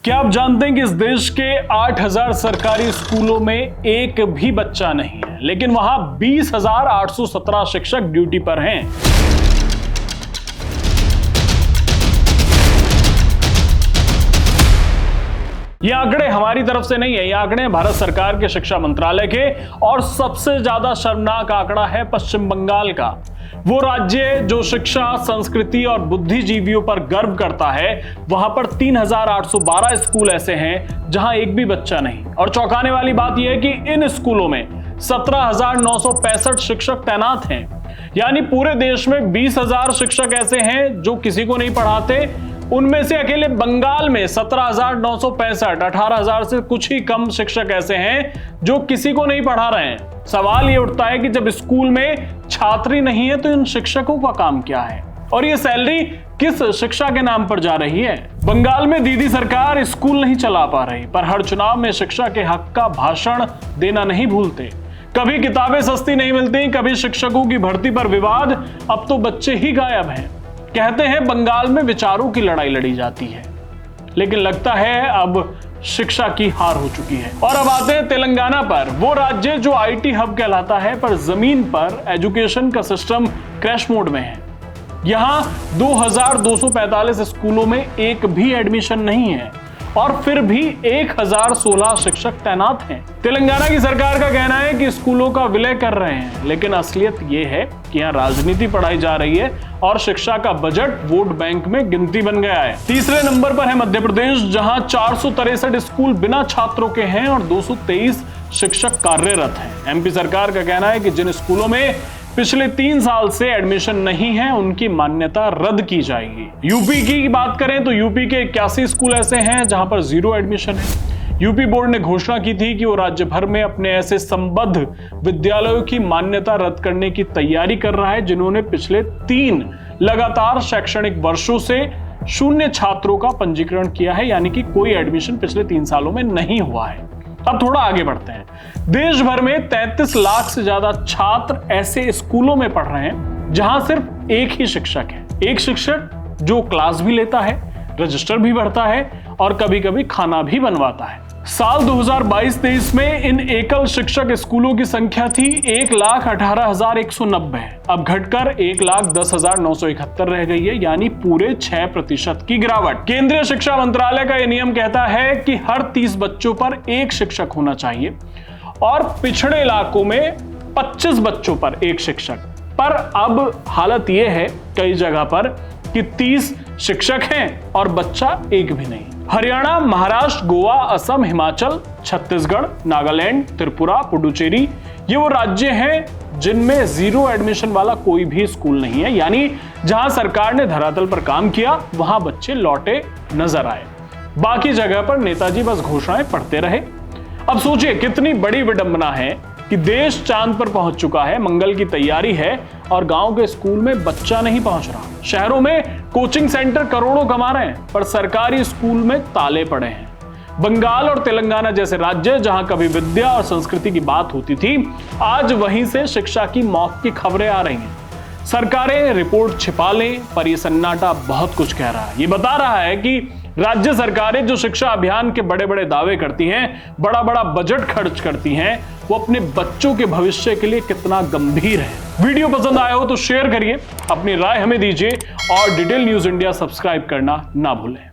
क्या आप जानते हैं कि इस देश के 8000 सरकारी स्कूलों में एक भी बच्चा नहीं है, लेकिन वहां 20,817 शिक्षक ड्यूटी पर हैं। ये आंकड़े हमारी तरफ से नहीं है, ये आंकड़े भारत सरकार के शिक्षा मंत्रालय के, और सबसे ज्यादा शर्मनाक आंकड़ा है पश्चिम बंगाल का। वो राज्य जो शिक्षा, संस्कृति और बुद्धिजीवियों पर गर्व करता है, वहां पर 3,812 स्कूल ऐसे हैं जहां एक भी बच्चा नहीं। और चौंकाने वाली बात यह है कि इन स्कूलों में 17,965 शिक्षक तैनात हैं। यानी पूरे देश में 20,000 शिक्षक ऐसे हैं जो किसी को नहीं पढ़ाते। उनमें से अकेले बंगाल में 17,965, 18,000 से कुछ ही कम शिक्षक ऐसे हैं जो किसी को नहीं पढ़ा रहे हैं। सवाल यह उठता है कि जब स्कूल में छात्र ही नहीं है तो इन शिक्षकों का काम क्या है, और ये सैलरी किस शिक्षा के नाम पर जा रही है। बंगाल में दीदी सरकार स्कूल नहीं चला पा रही, पर हर चुनाव में शिक्षा के हक का भाषण देना नहीं भूलते। कभी किताबें सस्ती नहीं मिलती, कभी शिक्षकों की भर्ती पर विवाद, अब तो बच्चे ही गायब हैं। कहते हैं बंगाल में विचारों की लड़ाई लड़ी जाती है, लेकिन लगता है अब शिक्षा की हार हो चुकी है। और अब आते हैं तेलंगाना पर, वो राज्य जो आईटी हब कहलाता है, पर जमीन पर एजुकेशन का सिस्टम क्रैश मोड में है। यहां 2,245 स्कूलों में एक भी एडमिशन नहीं है, और फिर भी 1,016 शिक्षक तैनात हैं। तेलंगाना की सरकार का कहना है कि स्कूलों का विलय कर रहे हैं, लेकिन असलियत यह है कि यहाँ राजनीति पढ़ाई जा रही है और शिक्षा का बजट वोट बैंक में गिनती बन गया है। तीसरे नंबर पर है मध्य प्रदेश, जहां 463 स्कूल बिना छात्रों के हैं और 223 शिक्षक कार्यरत हैं। एमपी सरकार का कहना है कि जिन स्कूलों में पिछले 3 साल से एडमिशन नहीं है, उनकी मान्यता रद्द की जाएगी। यूपी की बात करें तो यूपी के 81 स्कूल ऐसे हैं जहां पर 0 एडमिशन है। यूपी बोर्ड ने घोषणा की थी कि वो राज्य भर में अपने ऐसे संबद्ध विद्यालयों की मान्यता रद्द करने की तैयारी कर रहा है जिन्होंने पिछले 3 लगातार शैक्षणिक वर्षों से 0 छात्रों का पंजीकरण किया है, यानी कि कोई एडमिशन पिछले 3 सालों में नहीं हुआ है। अब थोड़ा आगे बढ़ते हैं। देश भर में 33 लाख से ज्यादा छात्र ऐसे स्कूलों में पढ़ रहे हैं जहां सिर्फ एक ही शिक्षक है। एक शिक्षक जो क्लास भी लेता है, रजिस्टर भी भरता है और कभी कभी खाना भी बनवाता है। साल 2022-23 में इन एकल शिक्षक स्कूलों की संख्या थी 1,18,190, अब घटकर 1,10,971 रह गई है, यानी पूरे 6% की गिरावट। केंद्रीय शिक्षा मंत्रालय का यह नियम कहता है कि हर 30 बच्चों पर एक शिक्षक होना चाहिए और पिछड़े इलाकों में 25 बच्चों पर एक शिक्षक। पर अब हालत यह है कई जगह पर कि 30 शिक्षक हैं और बच्चा एक भी नहीं। हरियाणा, महाराष्ट्र, गोवा, असम, हिमाचल, छत्तीसगढ़, नागालैंड, त्रिपुरा, पुडुचेरी, ये वो राज्य हैं जिनमें 0 एडमिशन वाला कोई भी स्कूल नहीं है, यानी जहां सरकार ने धरातल पर काम किया वहां बच्चे लौटे नजर आए। बाकी जगह पर नेताजी बस घोषणाएं पढ़ते रहे। अब सोचिए कितनी बड़ी विडंबना है कि देश चांद पर पहुंच चुका है, मंगल की तैयारी है, और गांव के स्कूल में बच्चा नहीं पहुंच रहा। शहरों में कोचिंग सेंटर करोड़ों कमा रहे हैं, पर सरकारी स्कूल में ताले पड़े हैं। बंगाल और तेलंगाना जैसे राज्य जहां कभी विद्या और संस्कृति की बात होती थी, आज वहीं से शिक्षा की मौत की खबरें आ रही हैं। सरकारें रिपोर्ट छिपा लें, पर यह सन्नाटा बहुत कुछ कह रहा है। ये बता रहा है कि राज्य सरकारें जो शिक्षा अभियान के बड़े बड़े दावे करती हैं, बड़ा बड़ा बजट खर्च करती हैं, वो अपने बच्चों के भविष्य के लिए कितना गंभीर है। वीडियो पसंद आया हो तो शेयर करिए, अपनी राय हमें दीजिए और डिटेल न्यूज इंडिया सब्सक्राइब करना ना भूलें।